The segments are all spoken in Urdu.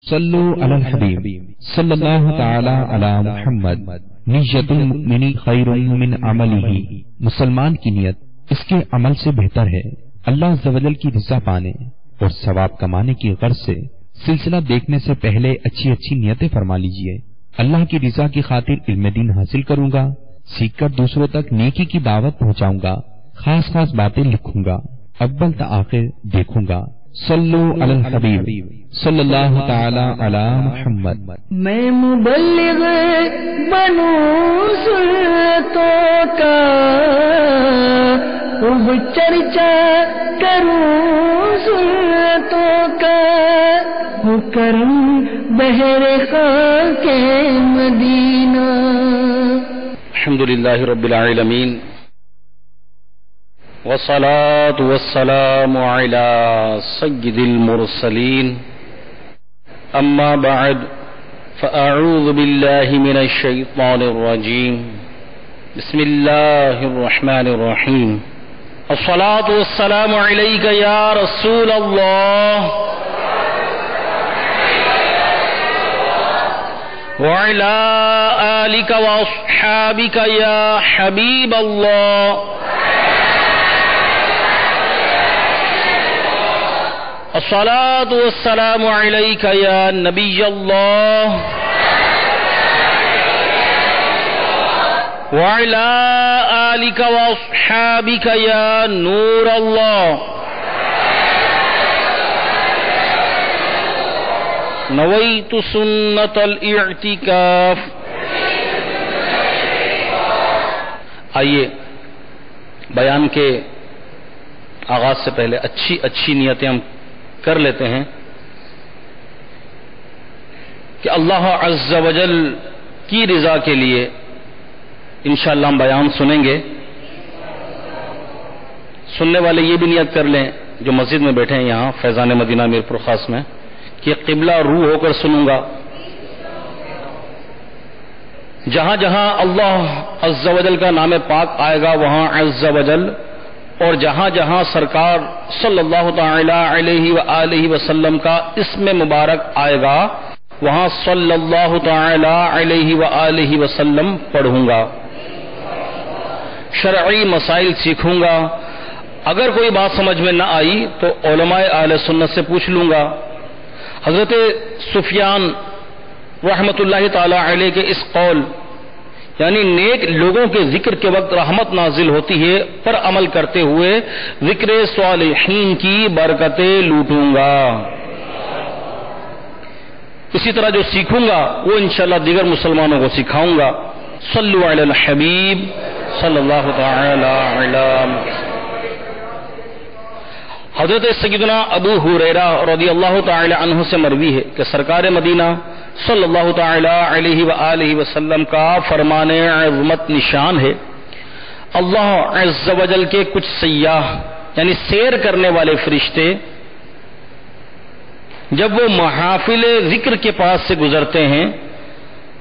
صلو علی الحبیب صلی اللہ تعالی علی محمد نیت المؤمن خیر من عملہ، مسلمان کی نیت اس کے عمل سے بہتر ہے۔ اللہ عز و جل کی رضا پانے اور ثواب کمانے کی غرض سے سلسلہ دیکھنے سے پہلے اچھی اچھی نیتیں فرما لیجئے۔ اللہ کی رضا کی خاطر علم دین حاصل کروں گا، سیکھ کر دوسروں تک نیکی کی دعوت پہنچاؤں گا، خاص خاص باتیں لکھوں گا، اول تا آخر دیکھوں گا۔ صلو علی الحبیب صلی اللہ تعالی علی محمد۔ میں مبلغ بنوں سنتوں کا، خوب چرچا کروں سنتوں کا، ہو کرم بہر خاک مدینہ۔ الحمدللہ رب العالمین، والصلاة والسلام على سید المرسلین، اما بعد فاعوذ باللہ من الشیطان الرجیم، بسم اللہ الرحمن الرحیم۔ الصلاة والسلام علیک یا رسول اللہ وعلى آلک واصحابک یا حبیب اللہ۔ الصلاة والسلام علیک یا نبی اللہ وعلی آلک واصحابک یا نور اللہ۔ نویت سنت الاعتکاف۔ آئیے بیان کے آغاز سے پہلے اچھی نیتیں ہم کر لیتے ہیں کہ اللہ عز و جل کی رضا کے لیے انشاءاللہ ہم بیان سنیں گے۔ سننے والے یہ بھی نیت کر لیں جو مسجد میں بیٹھے ہیں یہاں فیضان مدینہ میرپور خاص میں، کہ قبلہ روح ہو کر سنوں گا۔ جہاں جہاں اللہ عز و جل کا نام پاک آئے گا وہاں عز و جل، اور جہاں جہاں سرکار صلی اللہ تعالی علیہ وآلہ وسلم کا اسم مبارک آئے گا وہاں صلی اللہ تعالی علیہ وآلہ وسلم پڑھوں گا، شرعی مسائل سیکھوں گا۔ اگر کوئی بات سمجھ میں نہ آئی تو علماء اہل سنت سے پوچھ لوں گا۔ حضرت سفیان رحمت اللہ تعالی علیہ کے اس قول، یعنی نیک لوگوں کے ذکر کے وقت رحمت نازل ہوتی ہے، پر عمل کرتے ہوئے ذکر صالحین کی برکتیں لوٹوں گا۔ اسی طرح جو سیکھوں گا وہ انشاءاللہ دیگر مسلمانوں کو سکھاؤں گا۔ صلو علی الحبیب صلی اللہ تعالی علی محمد۔ حضرت سیدنا ابو ہریرہ رضی اللہ تعالی عنہ سے مروی ہے کہ سرکار مدینہ صلی اللہ تعالی علیہ وآلہ وسلم کا فرمان عظمت نشان ہے، اللہ عز و جل کے کچھ سیاح یعنی سیر کرنے والے فرشتے جب وہ محافل ذکر کے پاس سے گزرتے ہیں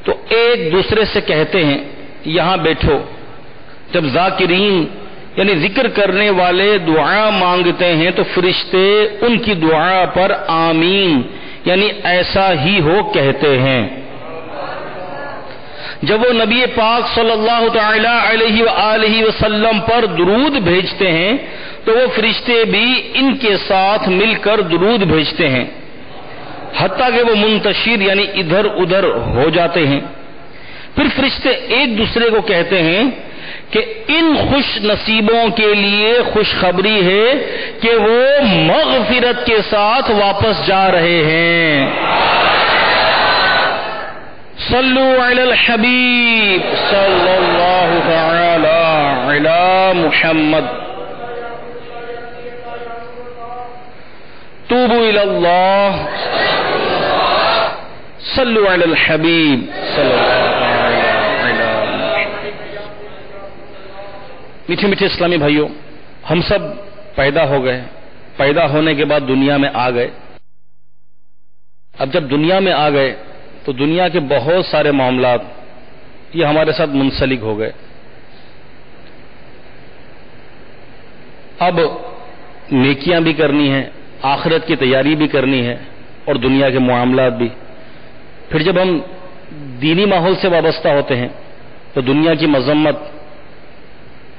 تو ایک دوسرے سے کہتے ہیں یہاں بیٹھو۔ جب ذاکرین یعنی ذکر کرنے والے دعا مانگتے ہیں تو فرشتے ان کی دعا پر آمین یعنی ایسا ہی ہو کہتے ہیں۔ جب وہ نبی پاک صلی اللہ تعالی علیہ وآلہ وسلم پر درود بھیجتے ہیں تو وہ فرشتے بھی ان کے ساتھ مل کر درود بھیجتے ہیں، حتیٰ کہ وہ منتشر یعنی ادھر ادھر ہو جاتے ہیں۔ پھر فرشتے ایک دوسرے کو کہتے ہیں کہ ان خوش نصیبوں کے لیے خوشخبری ہے کہ وہ مغفرت کے ساتھ واپس جا رہے ہیں۔ صلو علی الحبیب صلی اللہ تعالی علی محمد۔ توبوا الی اللہ صلو علی الحبیب صلی اللہ تعالی علی محمد۔ میٹھے میٹھے اسلامی بھائیوں، ہم سب پیدا ہو گئے، پیدا ہونے کے بعد دنیا میں آ گئے۔ اب جب دنیا میں آ گئے تو دنیا کے بہت سارے معاملات یہ ہمارے ساتھ منسلک ہو گئے۔ اب نیکیاں بھی کرنی ہیں، آخرت کی تیاری بھی کرنی ہے، اور دنیا کے معاملات بھی. پھر جب ہم دینی ماحول سے وابستہ ہوتے ہیں تو دنیا کی مذمت،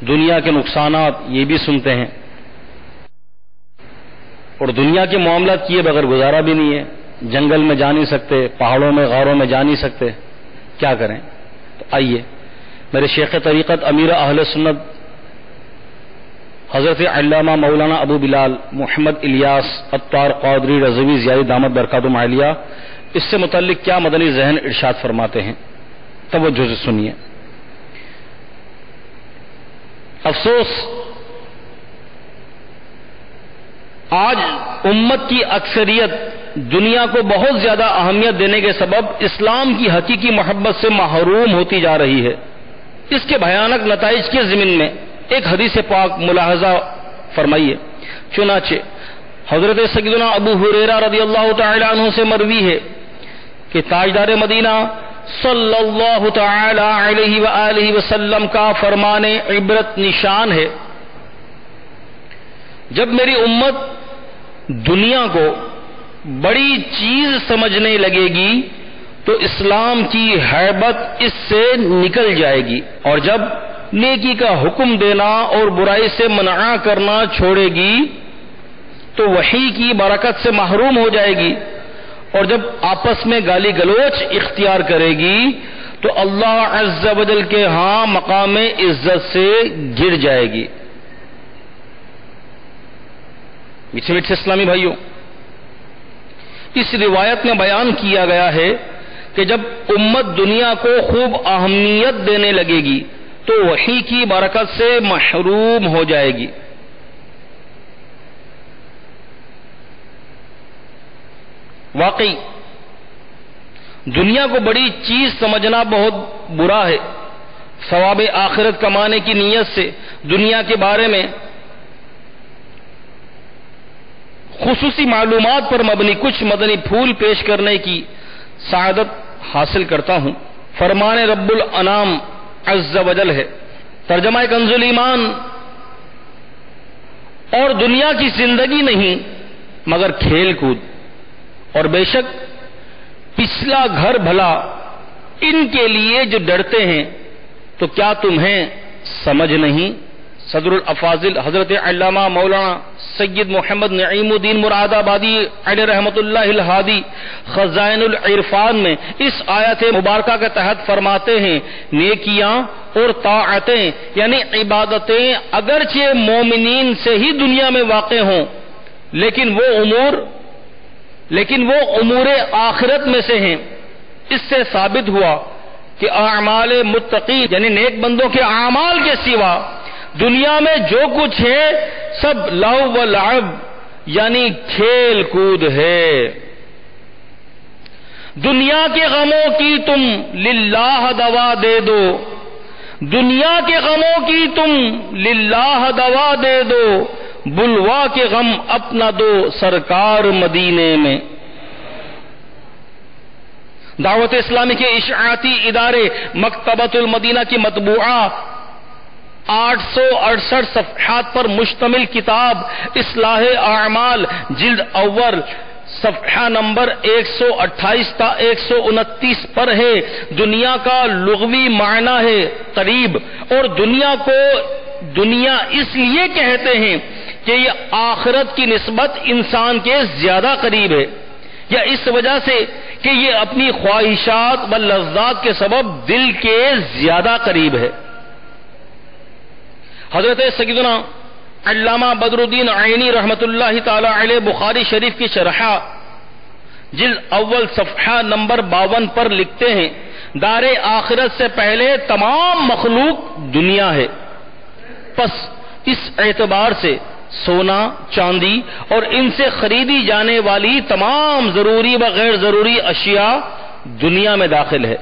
دنیا کے نقصانات یہ بھی سنتے ہیں، اور دنیا کے معاملات کیے بغیر گزارا بھی نہیں ہے. جنگل میں جا نہیں سکتے، پہاڑوں میں غاروں میں جا نہیں سکتے، کیا کریں؟ تو آئیے میرے شیخ طریقت امیر اہل سنت حضرت علامہ مولانا ابو بلال محمد الیاس عطار قادری رضوی زیادی دامت برکاتہم عالیہ اس سے متعلق کیا مدنی ذہن ارشاد فرماتے ہیں، توجہ سے سنیے. افسوس، آج امت کی اکثریت دنیا کو بہت زیادہ اہمیت دینے کے سبب اسلام کی حقیقی محبت سے محروم ہوتی جا رہی ہے. اس کے بھیانک نتائج کے ضمن میں ایک حدیث پاک ملاحظہ فرمائیے. چنانچہ حضرت سیدنا ابو ہریرہ رضی اللہ تعالی عنہ سے مروی ہے کہ تاجدار مدینہ صلی اللہ تعالی علیہ وآلہ وسلم کا فرمان عبرت نشان ہے، جب میری امت دنیا کو بڑی چیز سمجھنے لگے گی تو اسلام کی ہیبت اس سے نکل جائے گی، اور جب نیکی کا حکم دینا اور برائی سے منع کرنا چھوڑے گی تو وحی کی برکت سے محروم ہو جائے گی، اور جب آپس میں گالی گلوچ اختیار کرے گی تو اللہ عز و جل کے ہاں مقام عزت سے گر جائے گی. میٹھے میٹھے اسلامی بھائیوں، اس روایت میں بیان کیا گیا ہے کہ جب امت دنیا کو خوب اہمیت دینے لگے گی تو وحی کی برکت سے محروم ہو جائے گی. واقعی دنیا کو بڑی چیز سمجھنا بہت برا ہے. ثواب آخرت کمانے کی نیت سے دنیا کے بارے میں خصوصی معلومات پر مبنی کچھ مدنی پھول پیش کرنے کی سعادت حاصل کرتا ہوں. فرمان رب الانام عز و جل ہے، ترجمہ کنز الایمان، اور دنیا کی زندگی نہیں مگر کھیل کود، اور بے شک پچھلا گھر بھلا ان کے لیے جو ڈرتے ہیں، تو کیا تمہیں سمجھ نہیں؟ صدر الافاضل حضرت علامہ مولانا سید محمد نعیم الدین مراد آبادی علیہ رحمۃ اللہ الہادی خزائن العرفان میں اس آیت مبارکہ کے تحت فرماتے ہیں، نیکیاں اور طاعتیں یعنی عبادتیں اگرچہ مومنین سے ہی دنیا میں واقع ہوں، لیکن وہ امور آخرت میں سے ہیں. اس سے ثابت ہوا کہ اعمال متقی یعنی نیک بندوں کے اعمال کے سوا دنیا میں جو کچھ ہے سب لہو و لعب یعنی کھیل کود ہے. دنیا کے غموں کی تم للہ دوا دے دو، دنیا کے غموں کی تم للہ دوا دے دو، بلوا کے غم اپنا دو سرکار مدینے میں. دعوت اسلامی کے اشاعتی ادارے مکتبۃ المدینہ کی مطبوعہ 868 صفحات پر مشتمل کتاب اصلاح اعمال جلد اول صفحہ نمبر 128 تا 129 پر ہے. دنیا کا لغوی معنی ہے قریب، اور دنیا کو دنیا اس لیے کہتے ہیں کہ یہ آخرت کی نسبت انسان کے زیادہ قریب ہے، یا اس وجہ سے کہ یہ اپنی خواہشات و لذات کے سبب دل کے زیادہ قریب ہے. حضرت سیدنا علامہ بدر الدین عینی رحمت اللہ تعالی علیہ بخاری شریف کی شرح جلد اول صفحہ نمبر 52 پر لکھتے ہیں، دار آخرت سے پہلے تمام مخلوق دنیا ہے، پس اس اعتبار سے سونا چاندی اور ان سے خریدی جانے والی تمام ضروری و غیر ضروری اشیاء دنیا میں داخل ہے.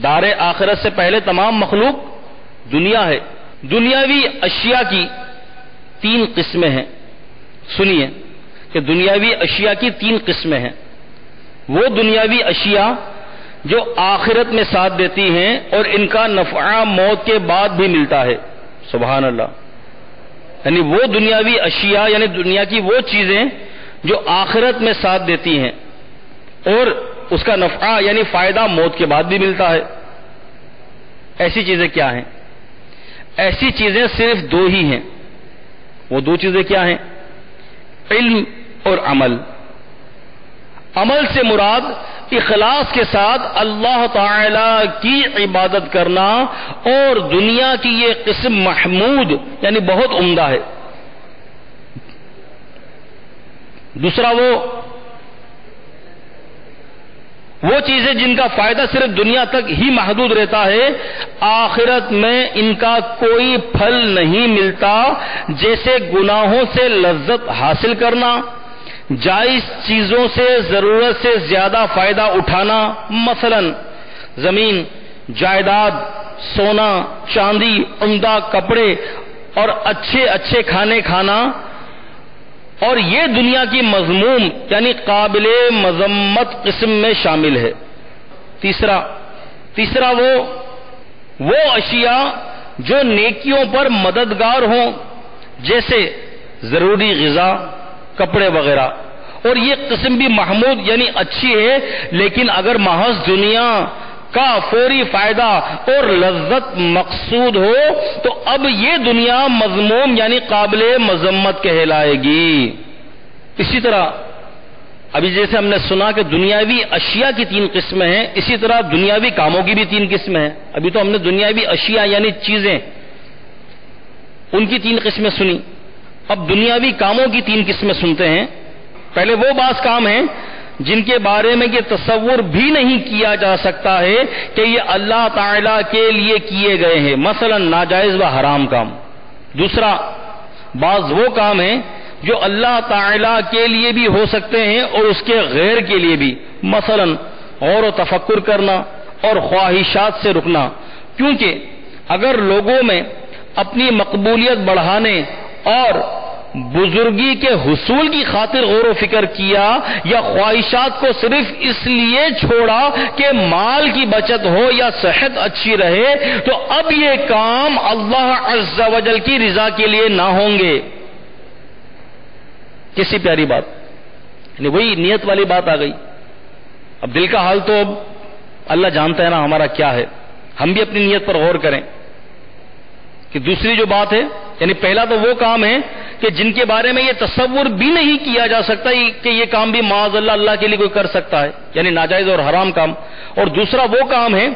دار آخرت سے پہلے تمام مخلوق دنیا ہے. دنیاوی اشیاء کی 3 قسمیں ہیں. سنیے کہ دنیاوی اشیاء کی 3 قسمیں ہیں. وہ دنیاوی اشیاء جو آخرت میں ساتھ دیتی ہیں اور ان کا نفع موت کے بعد بھی ملتا ہے. سبحان اللہ. یعنی وہ دنیاوی اشیاء یعنی دنیا کی وہ چیزیں جو آخرت میں ساتھ دیتی ہیں اور اس کا نفع یعنی فائدہ موت کے بعد بھی ملتا ہے. ایسی چیزیں کیا ہیں؟ ایسی چیزیں صرف دو ہی ہیں. وہ دو چیزیں کیا ہیں؟ علم اور عمل. عمل سے مراد اخلاص کے ساتھ اللہ تعالی کی عبادت کرنا، اور دنیا کی یہ قسم محمود یعنی بہت عمدہ ہے. دوسرا وہ چیزیں جن کا فائدہ صرف دنیا تک ہی محدود رہتا ہے، آخرت میں ان کا کوئی پھل نہیں ملتا، جیسے گناہوں سے لذت حاصل کرنا، جائز چیزوں سے ضرورت سے زیادہ فائدہ اٹھانا، مثلا زمین، جائیداد، سونا، چاندی، عمدہ کپڑے اور اچھے کھانے کھانا، اور یہ دنیا کی مذموم یعنی قابل مذمت قسم میں شامل ہے. تیسرا وہ اشیاء جو نیکیوں پر مددگار ہوں، جیسے ضروری غذا، کپڑے وغیرہ، اور یہ قسم بھی محمود یعنی اچھی ہے، لیکن اگر محض دنیا کا فوری فائدہ اور لذت مقصود ہو تو اب یہ دنیا مذموم یعنی قابل مذمت کہلائے گی. اسی طرح ابھی جیسے ہم نے سنا کہ دنیاوی اشیاء کی 3 قسمیں ہیں، اسی طرح دنیاوی کاموں کی بھی 3 قسمیں ہیں. ابھی تو ہم نے دنیاوی اشیاء یعنی چیزیں ان کی 3 قسمیں سنی، اب دنیاوی کاموں کی 3 قسمیں سنتے ہیں. پہلے وہ بعض کام ہیں جن کے بارے میں یہ تصور بھی نہیں کیا جا سکتا ہے کہ یہ اللہ تعالی کے لیے کیے گئے ہیں، مثلا ناجائز و حرام کام. دوسرا، بعض وہ کام ہیں جو اللہ تعالی کے لیے بھی ہو سکتے ہیں اور اس کے غیر کے لیے بھی، مثلا غور و تفکر کرنا اور خواہشات سے رکنا. کیونکہ اگر لوگوں میں اپنی مقبولیت بڑھانے اور بزرگی کے حصول کی خاطر غور و فکر کیا یا خواہشات کو صرف اس لیے چھوڑا کہ مال کی بچت ہو یا صحت اچھی رہے، تو اب یہ کام اللہ عز و جل کی رضا کے لیے نہ ہوں گے. کسی پیاری بات، یعنی وہی نیت والی بات آ گئی. اب دل کا حال تو اب اللہ جانتا ہے نا ہمارا کیا ہے، ہم بھی اپنی نیت پر غور کریں. کہ دوسری جو بات ہے، یعنی پہلا تو وہ کام ہے کہ جن کے بارے میں یہ تصور بھی نہیں کیا جا سکتا کہ یہ کام بھی معاذ اللہ کے لیے کوئی کر سکتا ہے، یعنی ناجائز اور حرام کام. اور دوسرا وہ کام ہے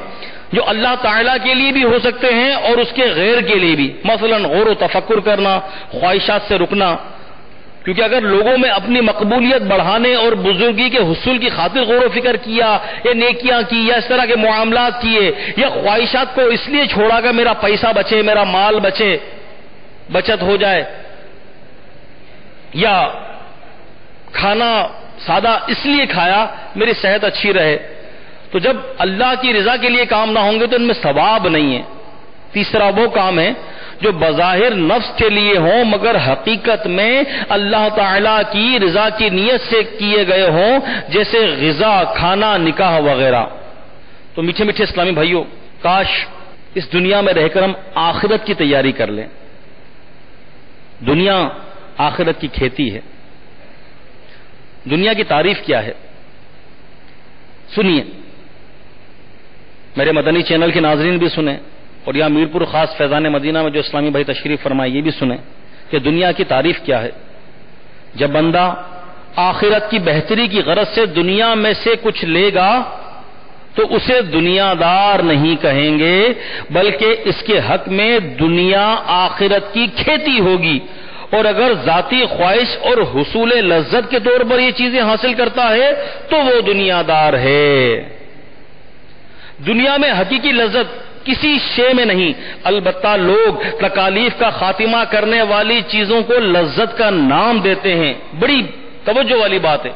جو اللہ تعالیٰ کے لیے بھی ہو سکتے ہیں اور اس کے غیر کے لیے بھی، مثلا غور و تفکر کرنا، خواہشات سے رکنا. کیونکہ اگر لوگوں میں اپنی مقبولیت بڑھانے اور بزرگی کے حصول کی خاطر غور و فکر کیا یا نیکیاں کی یا اس طرح کے معاملات کیے یا خواہشات کو اس لیے چھوڑا کہ میرا پیسہ بچے، میرا مال بچے، بچت ہو جائے، یا کھانا سادہ اس لیے کھایا میری صحت اچھی رہے، تو جب اللہ کی رضا کے لیے کام نہ ہوں گے تو ان میں ثواب نہیں ہے. تیسرا وہ کام ہے جو بظاہر نفس کے لیے ہوں مگر حقیقت میں اللہ تعالی کی رضا کی نیت سے کیے گئے ہوں، جیسے غذا، کھانا، نکاح وغیرہ. تو میٹھے میٹھے اسلامی بھائیوں، کاش اس دنیا میں رہ کر ہم آخرت کی تیاری کر لیں. دنیا آخرت کی کھیتی ہے. دنیا کی تعریف کیا ہے؟ سنیے، میرے مدنی چینل کے ناظرین بھی سنیں، اور یہاں میرپور خاص فیضان مدینہ میں جو اسلامی بھائی تشریف فرمائے یہ بھی سنیں کہ دنیا کی تعریف کیا ہے. جب بندہ آخرت کی بہتری کی غرض سے دنیا میں سے کچھ لے گا تو اسے دنیا دار نہیں کہیں گے، بلکہ اس کے حق میں دنیا آخرت کی کھیتی ہوگی. اور اگر ذاتی خواہش اور حصول لذت کے طور پر یہ چیزیں حاصل کرتا ہے تو وہ دنیا دار ہے. دنیا میں حقیقی لذت کسی شے میں نہیں، البتہ لوگ تکالیف کا خاتمہ کرنے والی چیزوں کو لذت کا نام دیتے ہیں. بڑی توجہ والی بات ہے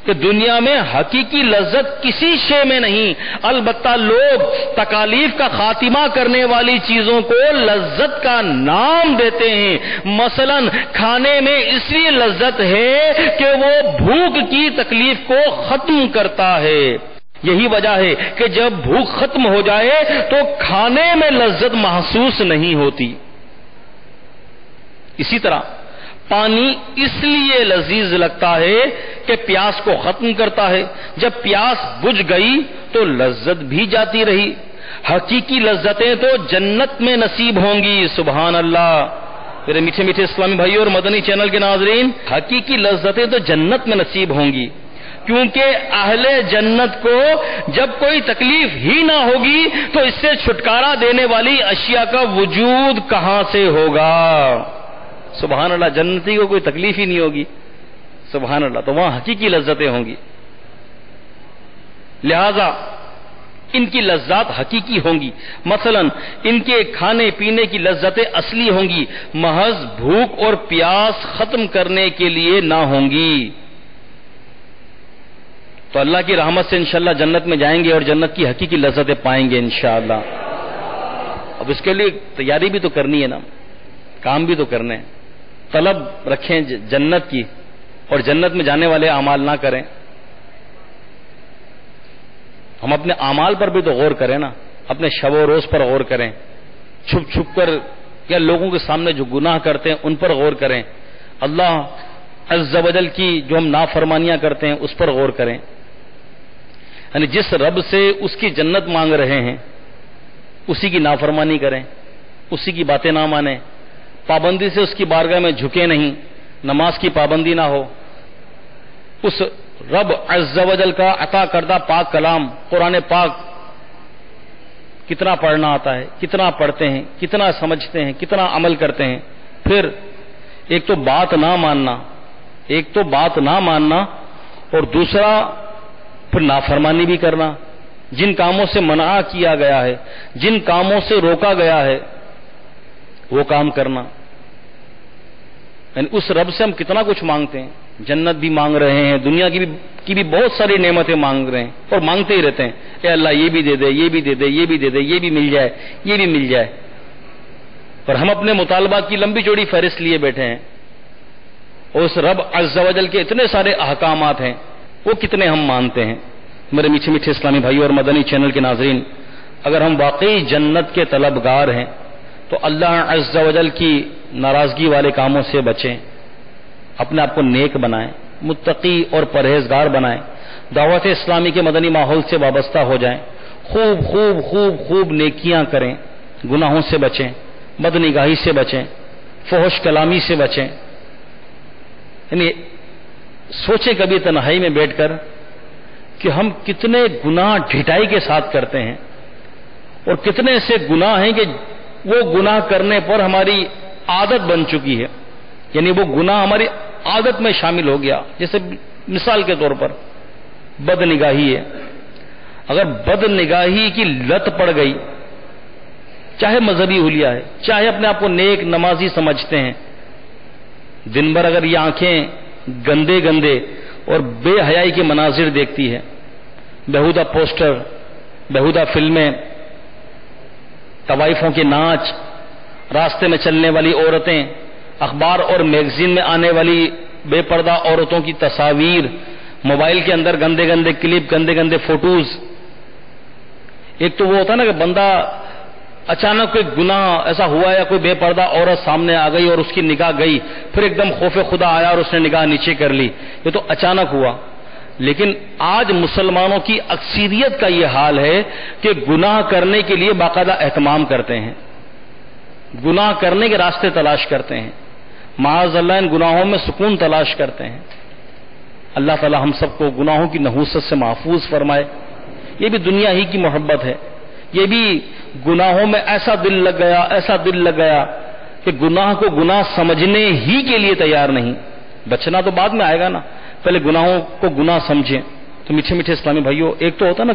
کہ دنیا میں حقیقی لذت کسی شے میں نہیں، البتہ لوگ تکالیف کا خاتمہ کرنے والی چیزوں کو لذت کا نام دیتے ہیں. مثلا کھانے میں اس لیے لذت ہے کہ وہ بھوک کی تکلیف کو ختم کرتا ہے. یہی وجہ ہے کہ جب بھوک ختم ہو جائے تو کھانے میں لذت محسوس نہیں ہوتی. اسی طرح پانی اس لیے لذیذ لگتا ہے کہ پیاس کو ختم کرتا ہے. جب پیاس بجھ گئی تو لذت بھی جاتی رہی. حقیقی لذتیں تو جنت میں نصیب ہوں گی. سبحان اللہ. میرے میٹھے میٹھے اسلامی بھائیوں اور مدنی چینل کے ناظرین، حقیقی لذتیں تو جنت میں نصیب ہوں گی، کیونکہ اہل جنت کو جب کوئی تکلیف ہی نہ ہوگی تو اس سے چھٹکارا دینے والی اشیاء کا وجود کہاں سے ہوگا. سبحان اللہ. جنتی کو کوئی تکلیف ہی نہیں ہوگی. سبحان اللہ. تو وہاں حقیقی لذتیں ہوں گی. لہذا ان کی لذات حقیقی ہوں گی. مثلا ان کے کھانے پینے کی لذتیں اصلی ہوں گی، محض بھوک اور پیاس ختم کرنے کے لیے نہ ہوں گی. تو اللہ کی رحمت سے انشاءاللہ جنت میں جائیں گے اور جنت کی حقیقی لذتیں پائیں گے انشاءاللہ. اب اس کے لیے تیاری بھی تو کرنی ہے نا، کام بھی تو کرنے ہیں. طلب رکھیں جنت کی اور جنت میں جانے والے اعمال نہ کریں. ہم اپنے اعمال پر بھی تو غور کریں نا، اپنے شب و روز پر غور کریں، چھپ چھپ کر یا لوگوں کے سامنے جو گناہ کرتے ہیں ان پر غور کریں. اللہ عز و جل کی جو ہم نافرمانیاں کرتے ہیں اس پر غور کریں. یعنی جس رب سے اس کی جنت مانگ رہے ہیں اسی کی نافرمانی کریں، اسی کی باتیں نہ مانیں، پابندی سے اس کی بارگاہ میں جھکے نہیں، نماز کی پابندی نہ ہو. اس رب عز و جل کا عطا کردہ پاک کلام قرآن پاک کتنا پڑھنا آتا ہے، کتنا پڑھتے ہیں، کتنا سمجھتے ہیں، کتنا عمل کرتے ہیں. پھر ایک تو بات نہ ماننا اور دوسرا پھر نافرمانی بھی کرنا. جن کاموں سے منع کیا گیا ہے، جن کاموں سے روکا گیا ہے وہ کام کرنا. یعنی اس رب سے ہم کتنا کچھ مانگتے ہیں، جنت بھی مانگ رہے ہیں، دنیا کی بھی بہت ساری نعمتیں مانگ رہے ہیں اور مانگتے ہی رہتے ہیں. اے اللہ یہ بھی دے دے، یہ بھی دے دے، یہ بھی دے دے، یہ بھی مل جائے، یہ بھی مل جائے. پر ہم اپنے مطالبات کی لمبی چوڑی فہرست لیے بیٹھے ہیں. اور اس رب عز و جل کے اتنے سارے احکامات ہیں وہ کتنے ہم مانتے ہیں. میرے میٹھے میٹھے اسلامی بھائیوں اور مدنی چینل کے ناظرین، اگر ہم واقعی جنت کے طلبگار ہیں تو اللہ عز و جل کی ناراضگی والے کاموں سے بچیں، اپنے آپ کو نیک بنائیں، متقی اور پرہیزگار بنائیں، دعوت اسلامی کے مدنی ماحول سے وابستہ ہو جائیں، خوب خوب خوب خوب نیکیاں کریں، گناہوں سے بچیں، بد نگاہی سے بچیں، فحش کلامی سے بچیں. یعنی سوچیں کبھی تنہائی میں بیٹھ کر کہ ہم کتنے گناہ ڈھٹائی کے ساتھ کرتے ہیں اور کتنے ایسے گناہ ہیں کہ وہ گناہ کرنے پر ہماری عادت بن چکی ہے. یعنی وہ گناہ ہماری عادت میں شامل ہو گیا. جیسے مثال کے طور پر بد نگاہی ہے. اگر بد نگاہی کی لت پڑ گئی، چاہے مذہبی حلیہ ہے، چاہے اپنے آپ کو نیک نمازی سمجھتے ہیں، دن بھر اگر یہ آنکھیں گندے گندے اور بے حیائی کے مناظر دیکھتی ہے، بیہودہ پوسٹر، بیہودہ فلمیں، طوائفوں کے ناچ، راستے میں چلنے والی عورتیں، اخبار اور میگزین میں آنے والی بے پردہ عورتوں کی تصاویر، موبائل کے اندر گندے گندے کلپ، گندے گندے فوٹوز. ایک تو وہ ہوتا ہے نا کہ بندہ اچانک کوئی گناہ ایسا ہوا یا کوئی بے پردہ عورت سامنے آ گئی اور اس کی نگاہ گئی، پھر ایک دم خوف خدا آیا اور اس نے نگاہ نیچے کر لی. یہ تو اچانک ہوا. لیکن آج مسلمانوں کی اکثریت کا یہ حال ہے کہ گناہ کرنے کے لیے باقاعدہ اہتمام کرتے ہیں، گناہ کرنے کے راستے تلاش کرتے ہیں، معاذ اللہ ان گناہوں میں سکون تلاش کرتے ہیں. اللہ تعالی ہم سب کو گناہوں کی نحوست سے محفوظ فرمائے. یہ بھی دنیا ہی کی محبت ہے. یہ بھی گناہوں میں ایسا دل لگ گیا کہ گناہ کو گناہ سمجھنے ہی کے لیے تیار نہیں. بچنا تو بعد میں آئے گا نا، پہلے گناہوں کو گناہ سمجھیں. تو میٹھے میٹھے اسلامی بھائیوں، ایک تو ہوتا ہے نا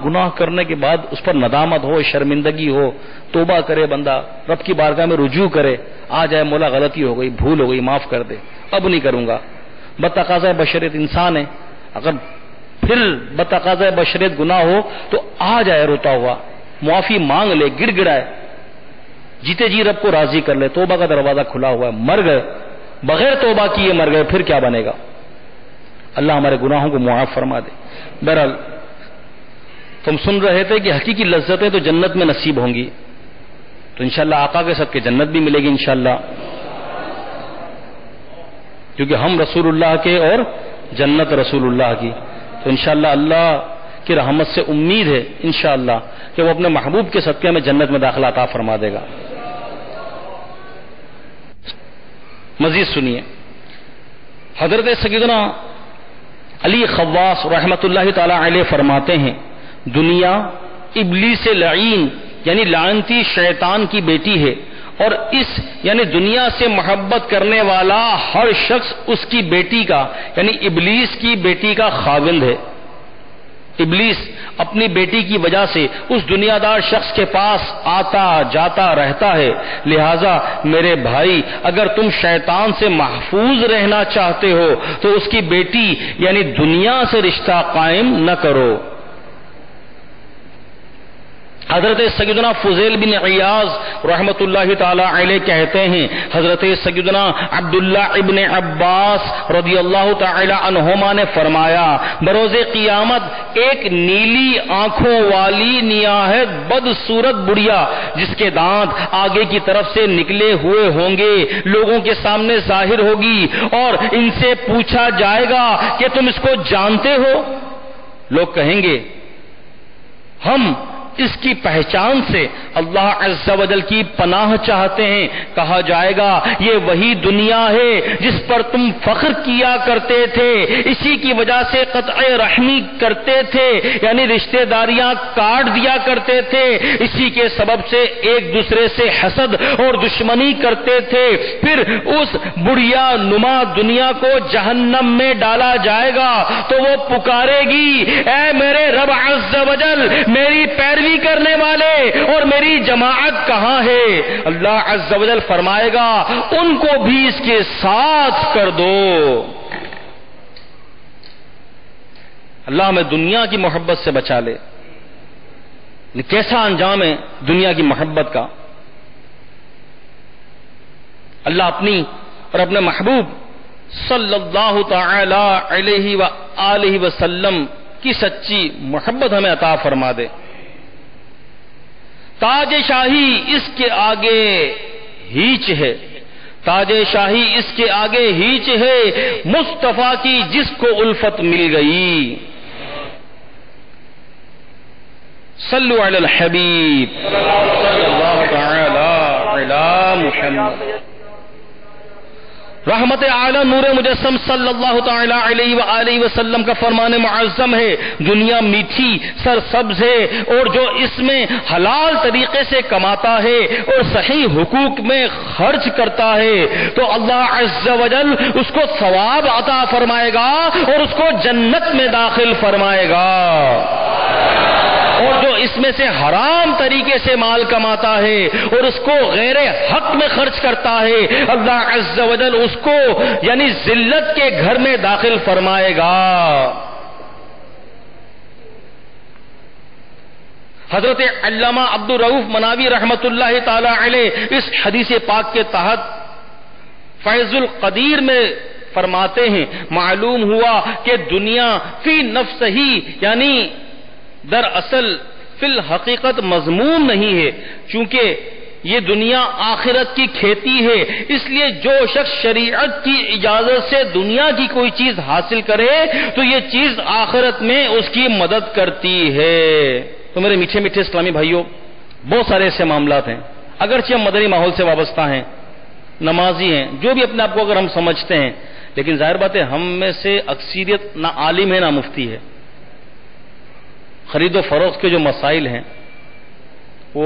گناہ کرنے کے بعد اس پر ندامت ہو، شرمندگی ہو، توبہ کرے بندہ، رب کی بارگاہ میں رجوع کرے، آ جائے مولا غلطی ہو گئی، بھول ہو گئی، معاف کر دے، اب نہیں کروں گا. بتقاضۂ بشریت انسان ہے، اگر پھر بتقاضۂ بشریت گناہ ہو تو آ جائے روتا ہوا، معافی مانگ لے، گڑ گڑائے، جیتے جی رب کو راضی کر لے. توبہ کا دروازہ کھلا ہوا ہے. مر گئے بغیر توبہ کیے، مر گئے، پھر کیا بنے گا؟ اللہ ہمارے گناہوں کو معاف فرما دے. بہرحال تم سن رہے تھے کہ حقیقی لذتیں تو جنت میں نصیب ہوں گی، تو انشاءاللہ آقا کے صدقے جنت بھی ملے گی انشاءاللہ. کیونکہ ہم رسول اللہ کے اور جنت رسول اللہ کی. تو انشاءاللہ اللہ کی رحمت سے امید ہے انشاءاللہ کہ وہ اپنے محبوب کے صدقے میں جنت میں داخلہ عطا فرما دے گا. مزید سنیے، حضرت سیدنا علی خواص رحمۃ اللہ تعالی علیہ فرماتے ہیں دنیا ابلیس لعین یعنی لعنتی شیطان کی بیٹی ہے، اور اس یعنی دنیا سے محبت کرنے والا ہر شخص اس کی بیٹی کا یعنی ابلیس کی بیٹی کا خاوند ہے. ابلیس اپنی بیٹی کی وجہ سے اس دنیا دار شخص کے پاس آتا جاتا رہتا ہے. لہذا میرے بھائی، اگر تم شیطان سے محفوظ رہنا چاہتے ہو تو اس کی بیٹی یعنی دنیا سے رشتہ قائم نہ کرو. حضرت سیدنا فضیل بن عیاض رحمۃ اللہ تعالی علیہ کہتے ہیں حضرت سیدنا عبداللہ ابن عباس رضی اللہ تعالی عنہما نے فرمایا بروز قیامت ایک نیلی آنکھوں والی نہایت بدصورت بڑھیا جس کے دانت آگے کی طرف سے نکلے ہوئے ہوں گے لوگوں کے سامنے ظاہر ہوگی، اور ان سے پوچھا جائے گا کہ تم اس کو جانتے ہو؟ لوگ کہیں گے ہم اس کی پہچان سے اللہ عز و جل کی پناہ چاہتے ہیں. کہا جائے گا یہ وہی دنیا ہے جس پر تم فخر کیا کرتے تھے، اسی کی وجہ سے قطع رحمی کرتے تھے یعنی رشتہ داریاں کاٹ دیا کرتے تھے، اسی کے سبب سے ایک دوسرے سے حسد اور دشمنی کرتے تھے. پھر اس بڑھیا نما دنیا کو جہنم میں ڈالا جائے گا تو وہ پکارے گی اے میرے رب عز و جل، میری پیروی کرنے والے اور میری جماعت کہاں ہے؟ اللہ عز و جل فرمائے گا ان کو بھی اس کے ساتھ کر دو. اللہ ہمیں دنیا کی محبت سے بچا لے. کیسا انجام ہے دنیا کی محبت کا. اللہ اپنی اور اپنے محبوب صلی اللہ تعالی علیہ وآلہ وسلم کی سچی محبت ہمیں عطا فرما دے. تاج شاہی اس کے آگے ہیچ ہے، تاج شاہی اس کے آگے ہیچ ہے، مصطفیٰ کی جس کو الفت مل گئی. صلو علی الحبیب صلی اللہ تعالی علی محمد. رحمت اعلی نور مجسم صلی اللہ تعالی علیہ وآلہ وسلم کا فرمان معظم ہے دنیا میٹھی سرسبز ہے، اور جو اس میں حلال طریقے سے کماتا ہے اور صحیح حقوق میں خرچ کرتا ہے تو اللہ عز و جل اس کو ثواب عطا فرمائے گا اور اس کو جنت میں داخل فرمائے گا. اور جو اس میں سے حرام طریقے سے مال کماتا ہے اور اس کو غیر حق میں خرچ کرتا ہے اللہ عز و جل اس کو یعنی ذلت کے گھر میں داخل فرمائے گا. حضرت علامہ عبدالرؤف مناوی رحمت اللہ تعالی علیہ اس حدیث پاک کے تحت فیض القدیر میں فرماتے ہیں معلوم ہوا کہ دنیا فی نفس ہی یعنی دراصل فی الحقیقت مضمون نہیں ہے، چونکہ یہ دنیا آخرت کی کھیتی ہے. اس لیے جو شخص شریعت کی اجازت سے دنیا کی کوئی چیز حاصل کرے تو یہ چیز آخرت میں اس کی مدد کرتی ہے. تو میرے میٹھے میٹھے اسلامی بھائیوں، بہت سارے ایسے معاملات ہیں اگرچہ ہم مدنی ماحول سے وابستہ ہیں، نمازی ہیں، جو بھی اپنے آپ کو اگر ہم سمجھتے ہیں، لیکن ظاہر بات ہے ہم میں سے اکثریت نہ عالم ہے نہ مفتی ہے. خرید و فروخت کے جو مسائل ہیں وہ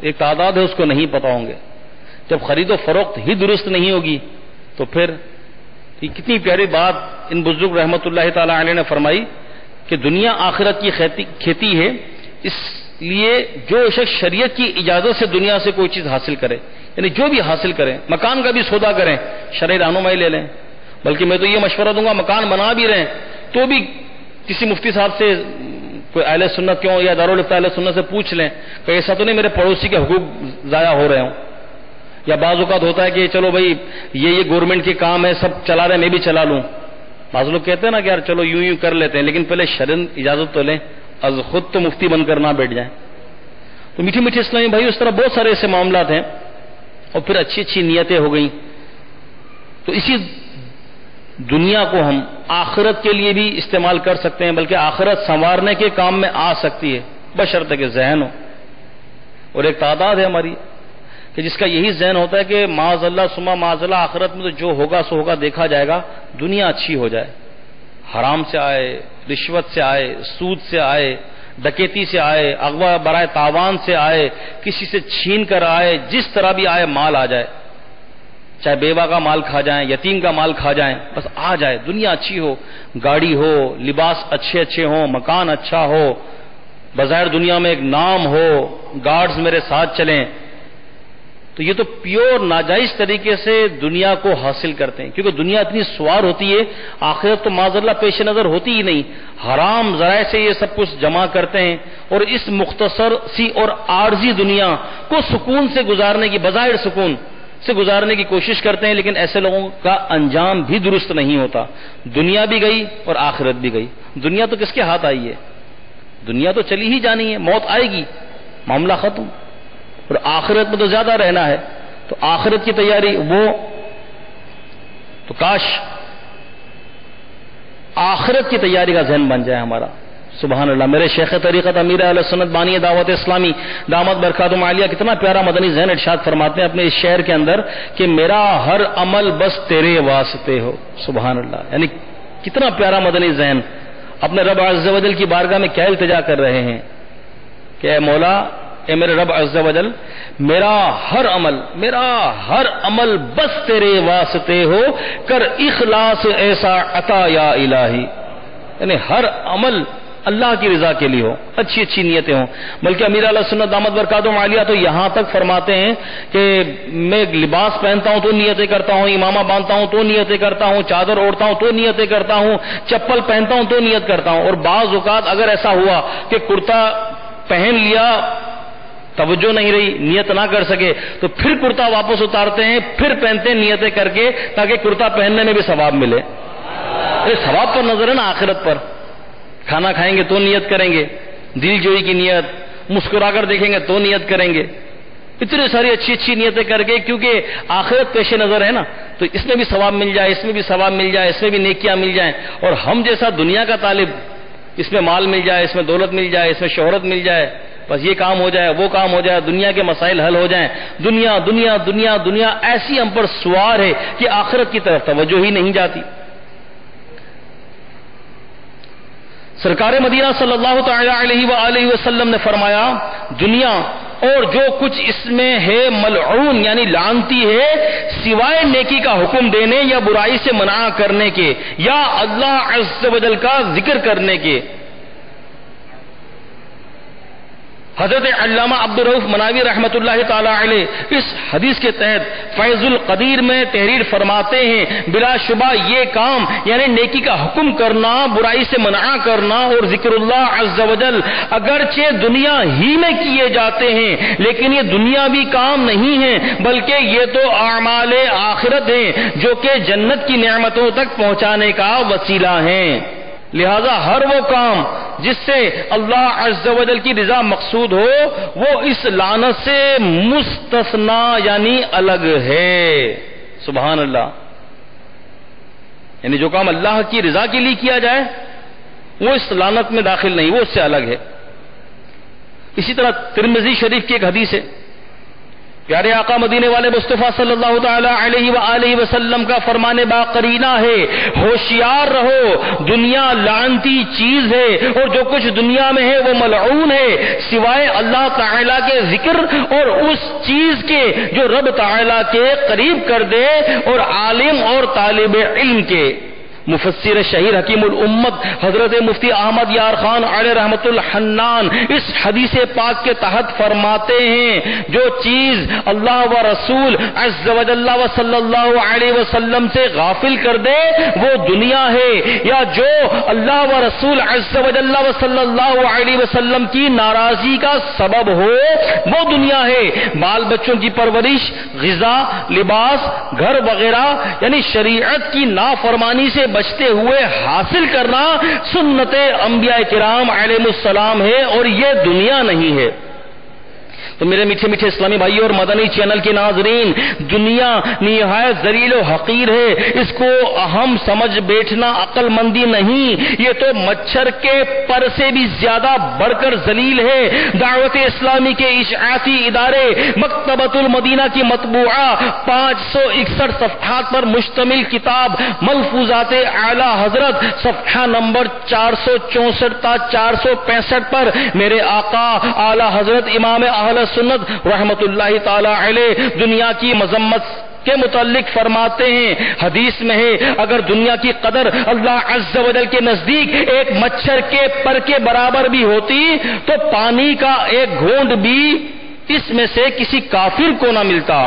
ایک تعداد ہے، اس کو نہیں پتا ہوں گے. جب خرید و فروخت ہی درست نہیں ہوگی تو پھر کتنی پیاری بات ان بزرگ رحمت اللہ تعالی علیہ نے فرمائی کہ دنیا آخرت کی کھیتی ہے. اس لیے جو شخص شریعت کی اجازت سے دنیا سے کوئی چیز حاصل کرے یعنی جو بھی حاصل کریں، مکان کا بھی سودا کریں شرعی رہنمائی لے لیں. بلکہ میں تو یہ مشورہ دوں گا مکان بنا بھی رہیں تو بھی کسی مفتی صاحب سے کوئی اہل سنت کیوں یا دارالفتہ اہل سنت سے پوچھ لیں کہ ایسا تو نہیں میرے پڑوسی کے حقوق ضائع ہو رہے ہوں. یا بعض اوقات ہوتا ہے کہ چلو بھائی یہ گورنمنٹ کے کام ہے سب چلا رہے ہیں میں بھی چلا لوں. بعض لوگ کہتے ہیں نا کہ یار چلو یوں کر لیتے ہیں، لیکن پہلے شرعن اجازت تو لیں، از خود تو مفتی بن کر نہ بیٹھ جائیں. تو میٹھی میٹھی اسلامی بھائی اس طرح بہت سارے ایسے معاملات ہیں. اور پھر اچھی اچھی نیتیں ہو گئیں. تو اسی دنیا کو ہم آخرت کے لیے بھی استعمال کر سکتے ہیں، بلکہ آخرت سنوارنے کے کام میں آ سکتی ہے، بشرطے کہ ذہن ہو. اور ایک تعداد ہے ہماری کہ جس کا یہی ذہن ہوتا ہے کہ معاذ اللہ ثم معاذ اللہ آخرت میں تو جو ہوگا سو ہوگا، دیکھا جائے گا، دنیا اچھی ہو جائے، حرام سے آئے، رشوت سے آئے، سود سے آئے، ڈکیتی سے آئے، اغوا برائے تاوان سے آئے، کسی سے چھین کر آئے، جس طرح بھی آئے مال آ جائے، چاہے بیوہ کا مال کھا جائیں، یتیم کا مال کھا جائیں، بس آ جائے، دنیا اچھی ہو، گاڑی ہو، لباس اچھے اچھے ہوں، مکان اچھا ہو، بظاہر دنیا میں ایک نام ہو، گارڈز میرے ساتھ چلیں. تو یہ تو پیور ناجائز طریقے سے دنیا کو حاصل کرتے ہیں، کیونکہ دنیا اتنی سوار ہوتی ہے، آخرت تو معاذ اللہ پیش نظر ہوتی ہی نہیں، حرام ذرائع سے یہ سب کچھ جمع کرتے ہیں، اور اس مختصر سی اور عارضی دنیا کو سکون سے گزارنے کی، بظاہر سکون سے گزارنے کی کوشش کرتے ہیں، لیکن ایسے لوگوں کا انجام بھی درست نہیں ہوتا. دنیا بھی گئی اور آخرت بھی گئی. دنیا تو کس کے ہاتھ آئی ہے؟ دنیا تو چلی ہی جانی ہے، موت آئے گی، معاملہ ختم. اور آخرت میں تو زیادہ رہنا ہے، تو آخرت کی تیاری وہ تو کاش آخرت کی تیاری کا ذہن بن جائے ہمارا. سبحان اللہ. میرے شیخ طریقت امیر اہل سنت بانی دعوت اسلامی دامت برکاتہم عالیہ کتنا پیارا مدنی ذہن ارشاد فرماتے ہیں اپنے اس شعر کے اندر کہ میرا ہر عمل بس تیرے واسطے ہو. سبحان اللہ. یعنی کتنا پیارا مدنی ذہن. اپنے رب عز و جل کی بارگاہ میں کیا التجا کر رہے ہیں کہ اے مولا، اے میرے رب عز و جل، میرا ہر عمل بس تیرے واسطے ہو، کر اخلاص ایسا عطا یا الہی. یعنی ہر عمل اللہ کی رضا کے لیے ہو، اچھی اچھی نیتیں ہوں. بلکہ امیر علیہ سنت دامت برکاتہم عالیہ تو یہاں تک فرماتے ہیں کہ میں لباس پہنتا ہوں تو نیتیں کرتا ہوں، امامہ باندھتا ہوں تو نیتیں کرتا ہوں، چادر اوڑھتا ہوں تو نیتیں کرتا ہوں، چپل پہنتا ہوں تو نیت کرتا ہوں. اور بعض اوقات اگر ایسا ہوا کہ کرتا پہن لیا، توجہ نہیں رہی، نیت نہ کر سکے، تو پھر کرتا واپس اتارتے ہیں، پھر پہنتے ہیں نیتیں کر کے، تاکہ کرتا پہننے میں بھی ثواب ملے. ثواب پر نظر ہے نا آخرت پر. کھانا کھائیں گے تو نیت کریں گے، دل جوئی کی نیت، مسکرا کر دیکھیں گے تو نیت کریں گے، اتنی ساری اچھی اچھی نیتیں کر کے، کیونکہ آخرت پیش نظر ہے نا، تو اس میں بھی ثواب مل جائے، اس میں بھی ثواب مل جائے، اس میں بھی نیکیاں مل جائیں. اور ہم جیسا دنیا کا طالب، اس میں مال مل جائے، اس میں دولت مل جائے، اس میں شہرت مل جائے، بس یہ کام ہو جائے، وہ کام ہو جائے، دنیا کے مسائل حل ہو جائیں. دنیا دنیا دنیا دنیا ایسی ہم پر سوار ہے کہ آخرت کی طرف توجہ ہی نہیں جاتی. سرکار مدینہ صلی اللہ تعالی علیہ وآلہ وسلم نے فرمایا، دنیا اور جو کچھ اس میں ہے ملعون یعنی لعنتی ہے، سوائے نیکی کا حکم دینے یا برائی سے منع کرنے کے یا اللہ عز و جل کا ذکر کرنے کے. حضرت علامہ عبدالرؤف مناوی رحمۃ اللہ تعالی علیہ اس حدیث کے تحت فیض القدیر میں تحریر فرماتے ہیں، بلا شبہ یہ کام یعنی نیکی کا حکم کرنا، برائی سے منع کرنا اور ذکر اللہ عز و جل اگرچہ دنیا ہی میں کیے جاتے ہیں، لیکن یہ دنیاوی کام نہیں ہیں، بلکہ یہ تو اعمال آخرت ہیں جو کہ جنت کی نعمتوں تک پہنچانے کا وسیلہ ہیں. لہذا ہر وہ کام جس سے اللہ عز و جل کی رضا مقصود ہو وہ اس لعنت سے مستثنا یعنی الگ ہے. سبحان اللہ. یعنی جو کام اللہ کی رضا کے لیے کیا جائے وہ اس لعنت میں داخل نہیں، وہ اس سے الگ ہے. اسی طرح ترمذی شریف کی ایک حدیث ہے، پیارے آقا مدینے والے مصطفیٰ صلی اللہ تعالی علیہ وآلہ وسلم کا فرمان باقرینہ ہے، ہوشیار رہو، دنیا لعنتی چیز ہے اور جو کچھ دنیا میں ہے وہ ملعون ہے، سوائے اللہ تعالی کے ذکر اور اس چیز کے جو رب تعالی کے قریب کر دے اور عالم اور طالب علم کے. مفسر شہیر حکیم الامت حضرت مفتی احمد یار خان علیہ رحمت الحنان اس حدیث پاک کے تحت فرماتے ہیں، جو چیز اللہ و رسول عز و جل و صلی اللہ علیہ وسلم سے غافل کر دے وہ دنیا ہے، یا جو اللہ و رسول عز و جل و صلی اللہ علیہ وسلم کی ناراضی کا سبب ہو وہ دنیا ہے. بال بچوں کی پرورش، غذا، لباس، گھر وغیرہ یعنی شریعت کی نافرمانی سے بچتے ہوئے حاصل کرنا سنت انبیاء کرام علیہ السلام ہے اور یہ دنیا نہیں ہے. تو میرے میٹھے میٹھے اسلامی بھائی اور مدنی چینل کے ناظرین، دنیا نہایت ذلیل و حقیر ہے، اس کو اہم سمجھ بیٹھنا عقل مندی نہیں، یہ تو مچھر کے پر سے بھی زیادہ بڑھ کر ذلیل ہے۔ دعوت اسلامی کے اشاعتی ادارے مکتبۃ المدینہ کی مطبوعہ 561 صفحات پر مشتمل کتاب ملفوظات اعلی حضرت صفحہ نمبر 464 تا 465 پر میرے آقا اعلی حضرت امام اہل سنت رحمت اللہ تعالی علیہ دنیا کی مذمت کے متعلق فرماتے ہیں، حدیث میں ہے اگر دنیا کی قدر اللہ عز و جل کے نزدیک ایک مچھر کے پر کے برابر بھی ہوتی تو پانی کا ایک گھونٹ بھی اس میں سے کسی کافر کو نہ ملتا۔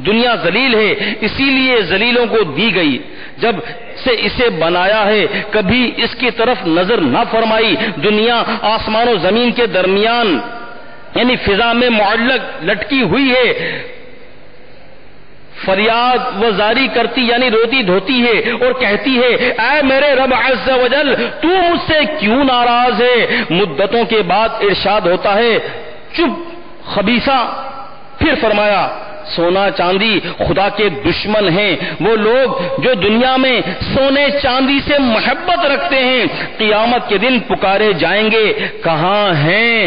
دنیا ذلیل ہے، اسی لیے ذلیلوں کو دی گئی، جب سے اسے بنایا ہے کبھی اس کی طرف نظر نہ فرمائی۔ دنیا آسمان و زمین کے درمیان یعنی فضا میں معلق لٹکی ہوئی ہے، فریاد و زاری کرتی یعنی روتی دھوتی ہے اور کہتی ہے اے میرے رب عز و جل تو مجھ سے کیوں ناراض ہے؟ مدتوں کے بعد ارشاد ہوتا ہے چپ خبیثہ، پھر فرمایا سونا چاندی خدا کے دشمن ہیں وہ لوگ جو دنیا میں سونے چاندی سے محبت رکھتے ہیں، قیامت کے دن پکارے جائیں گے کہاں ہیں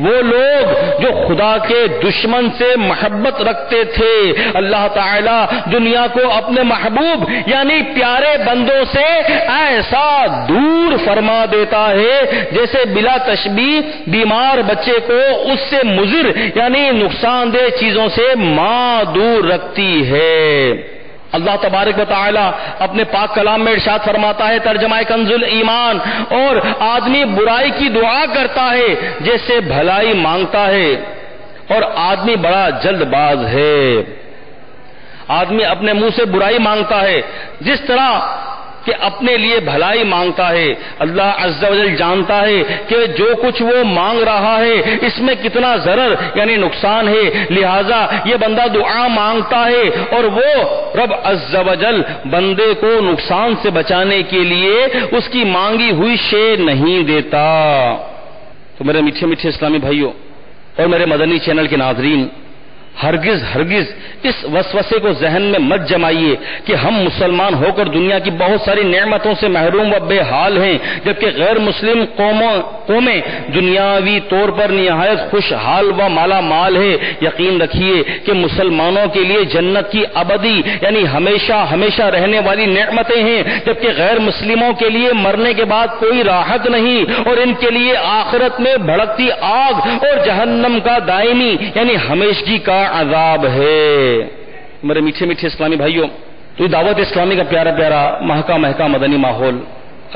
وہ لوگ جو خدا کے دشمن سے محبت رکھتے تھے۔ اللہ تعالی دنیا کو اپنے محبوب یعنی پیارے بندوں سے ایسا دور فرما دیتا ہے جیسے بلا تشبیہ بیمار بچے کو اس سے مضر یعنی نقصان دہ چیزوں سے ماں دور رکھتی ہے۔ اللہ تبارک و تعالی اپنے پاک کلام میں ارشاد فرماتا ہے ترجمہ کنز الایمان، اور آدمی برائی کی دعا کرتا ہے جیسے بھلائی مانگتا ہے، اور آدمی بڑا جلد باز ہے۔ آدمی اپنے منہ سے برائی مانگتا ہے جس طرح کہ اپنے لیے بھلائی مانگتا ہے۔ اللہ عز و جل جانتا ہے کہ جو کچھ وہ مانگ رہا ہے اس میں کتنا ضرر یعنی نقصان ہے، لہذا یہ بندہ دعا مانگتا ہے اور وہ رب عز و جل بندے کو نقصان سے بچانے کے لیے اس کی مانگی ہوئی شے نہیں دیتا۔ تو میرے میٹھے میٹھے اسلامی بھائیوں اور میرے مدنی چینل کے ناظرین، ہرگز ہرگز اس وسوسے کو ذہن میں مت جمائیے کہ ہم مسلمان ہو کر دنیا کی بہت ساری نعمتوں سے محروم و بے حال ہیں، جبکہ غیر مسلم قومیں دنیاوی طور پر نہایت خوشحال و مالا مال ہے۔ یقین رکھیے کہ مسلمانوں کے لیے جنت کی ابدی یعنی ہمیشہ ہمیشہ رہنے والی نعمتیں ہیں، جبکہ غیر مسلموں کے لیے مرنے کے بعد کوئی راحت نہیں، اور ان کے لیے آخرت میں بھڑکتی آگ اور جہنم کا دائمی یعنی ہمیشگی کا عذاب ہے۔ میرے میٹھے میٹھے اسلامی بھائیوں، تو دعوت اسلامی کا پیارا پیارا مہکا مہکا مدنی ماحول،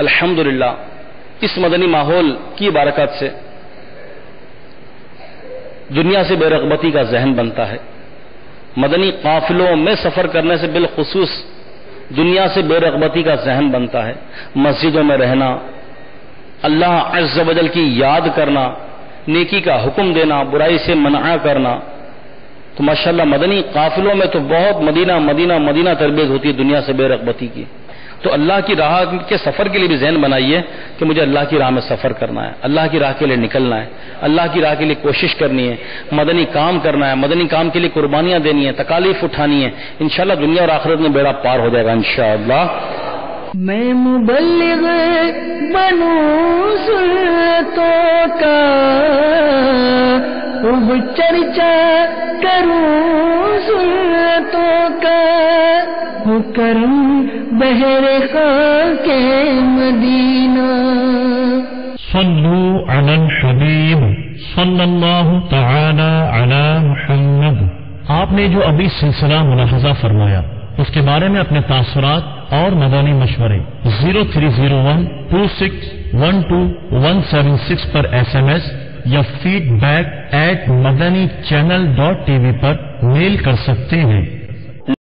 الحمدللہ اس مدنی ماحول کی برکت سے دنیا سے بے رغبتی کا ذہن بنتا ہے۔ مدنی قافلوں میں سفر کرنے سے بالخصوص دنیا سے بے رغبتی کا ذہن بنتا ہے۔ مسجدوں میں رہنا، اللہ عز و جل کی یاد کرنا، نیکی کا حکم دینا، برائی سے منع کرنا، تو ماشاءاللہ مدنی قافلوں میں تو بہت مدینہ مدینہ مدینہ تربیت ہوتی ہے دنیا سے بے رغبتی کی۔ تو اللہ کی راہ کے سفر کے لیے بھی ذہن بنائیے کہ مجھے اللہ کی راہ میں سفر کرنا ہے، اللہ کی راہ کے لیے نکلنا ہے، اللہ کی راہ کے لیے کوشش کرنی ہے، مدنی کام کرنا ہے، مدنی کام کے لیے قربانیاں دینی ہیں، تکالیف اٹھانی ہے، انشاءاللہ دنیا اور آخرت میں بیڑا پار ہو جائے گا انشاءاللہ۔ میں مبلغ بنوں سنتوں کا، خوب چرچا کروں سنتوں کا، ہو کرم بہر خاک مدینہ۔ صلو علی الحبیب صلی اللہ تعالی علی محمد۔ آپ نے جو ابھی سلسلہ ملاحظہ فرمایا اس کے بارے میں اپنے تاثرات اور مدنی مشورے 030126127176 پر SMS یا feedback@madanichannel.tv پر میل کر سکتے ہیں۔